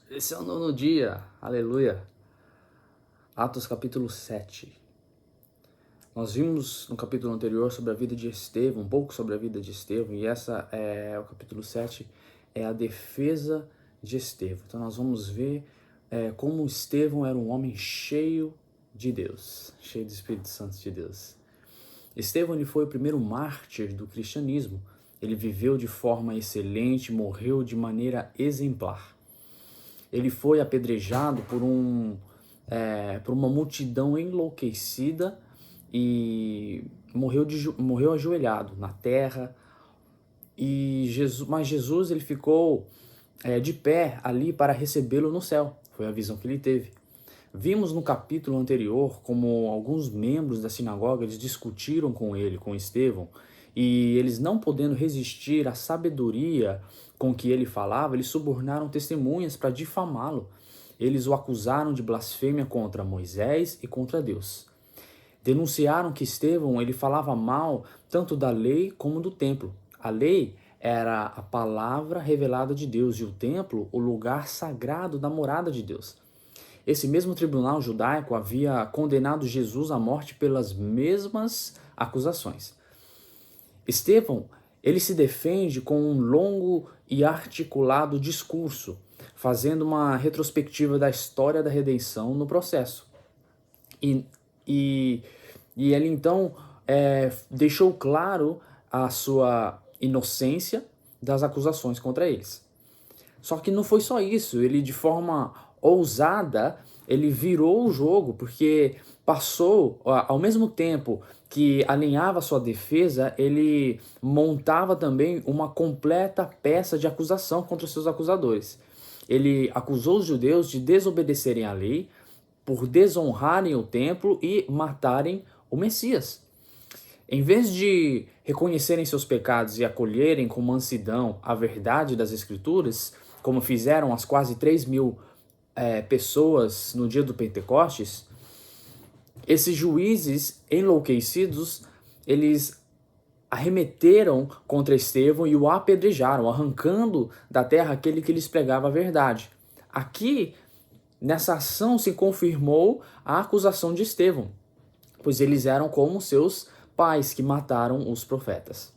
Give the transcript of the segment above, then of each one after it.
Esse é o nono dia, aleluia. Atos capítulo 7. Nós vimos no capítulo anterior sobre a vida de Estevão, um pouco sobre a vida de Estevão, e o capítulo 7 é a defesa de Estevão. Então nós vamos ver como Estevão era um homem cheio de Deus, cheio do Espírito Santo de Deus. Estevão ele foi o primeiro mártir do cristianismo. Ele viveu de forma excelente, morreu de maneira exemplar. Ele foi apedrejado por uma multidão enlouquecida e morreu ajoelhado na terra. Mas Jesus ele ficou de pé ali para recebê-lo no céu. Foi a visão que ele teve. Vimos no capítulo anterior como alguns membros da sinagoga eles discutiram com ele, com Estevão, e eles não podendo resistir à sabedoria com que ele falava, eles subornaram testemunhas para difamá-lo. Eles o acusaram de blasfêmia contra Moisés e contra Deus. Denunciaram que Estevão ele falava mal tanto da lei como do templo. A lei era a palavra revelada de Deus e o templo o lugar sagrado da morada de Deus. Esse mesmo tribunal judaico havia condenado Jesus à morte pelas mesmas acusações. Estevão, ele se defende com um longo e articulado discurso, fazendo uma retrospectiva da história da redenção no processo. E ele então deixou claro a sua inocência das acusações contra eles. Só que não foi só isso, ele de forma ousada, ele virou o jogo, porque passou, ao mesmo tempo que alinhava sua defesa, ele montava também uma completa peça de acusação contra os seus acusadores. Ele acusou os judeus de desobedecerem à lei, por desonrarem o templo e matarem o Messias. Em vez de reconhecerem seus pecados e acolherem com mansidão a verdade das Escrituras, como fizeram as quase 3.000 pessoas no dia do Pentecostes, esses juízes enlouquecidos, eles arremeteram contra Estevão e o apedrejaram, arrancando da terra aquele que lhes pregava a verdade. Aqui, nessa ação, se confirmou a acusação de Estevão, pois eles eram como seus pais que mataram os profetas.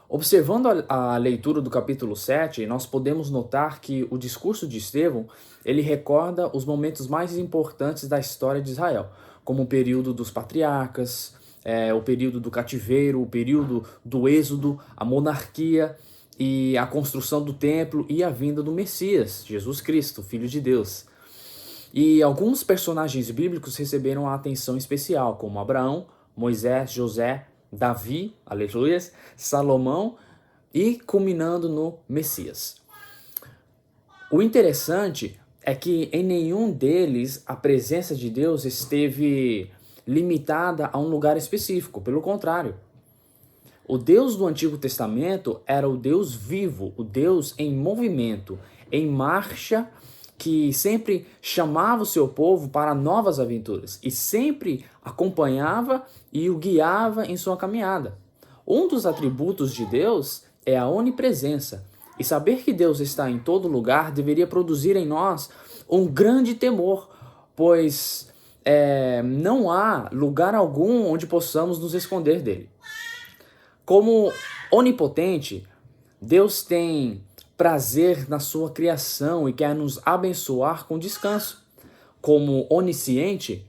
Observando a leitura do capítulo 7, nós podemos notar que o discurso de Estevão, ele recorda os momentos mais importantes da história de Israel, como o período dos patriarcas, o período do cativeiro, o período do êxodo, a monarquia e a construção do templo e a vinda do Messias, Jesus Cristo, Filho de Deus. E alguns personagens bíblicos receberam a atenção especial, como Abraão, Moisés, José, Davi, aleluias, Salomão e culminando no Messias. O interessante é que em nenhum deles a presença de Deus esteve limitada a um lugar específico, pelo contrário. O Deus do Antigo Testamento era o Deus vivo, o Deus em movimento, em marcha, que sempre chamava o seu povo para novas aventuras e sempre acompanhava e o guiava em sua caminhada. Um dos atributos de Deus é a onipresença, e saber que Deus está em todo lugar deveria produzir em nós um grande temor, pois não há lugar algum onde possamos nos esconder dele. Como onipotente, Deus tem prazer na sua criação e quer nos abençoar com descanso. Como onisciente,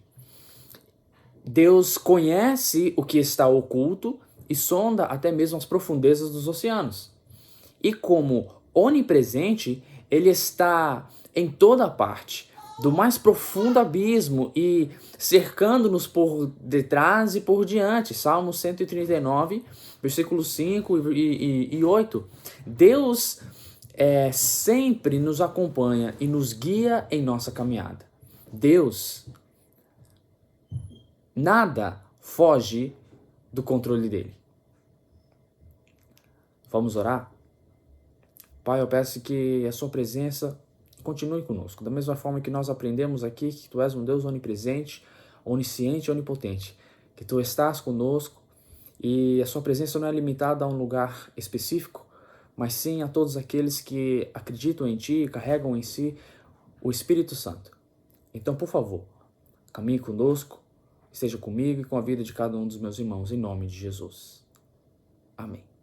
Deus conhece o que está oculto e sonda até mesmo as profundezas dos oceanos. E como onipresente, ele está em toda parte, do mais profundo abismo e cercando-nos por detrás e por diante. Salmo 139, versículos 5 e 8. Deus sempre nos acompanha e nos guia em nossa caminhada. Deus, nada foge do controle dele. Vamos orar? Pai, eu peço que a sua presença continue conosco. Da mesma forma que nós aprendemos aqui que tu és um Deus onipresente, onisciente e onipotente. Que tu estás conosco e a sua presença não é limitada a um lugar específico, mas sim a todos aqueles que acreditam em Ti e carregam em si o Espírito Santo. Então, por favor, caminhe conosco, esteja comigo e com a vida de cada um dos meus irmãos, em nome de Jesus. Amém.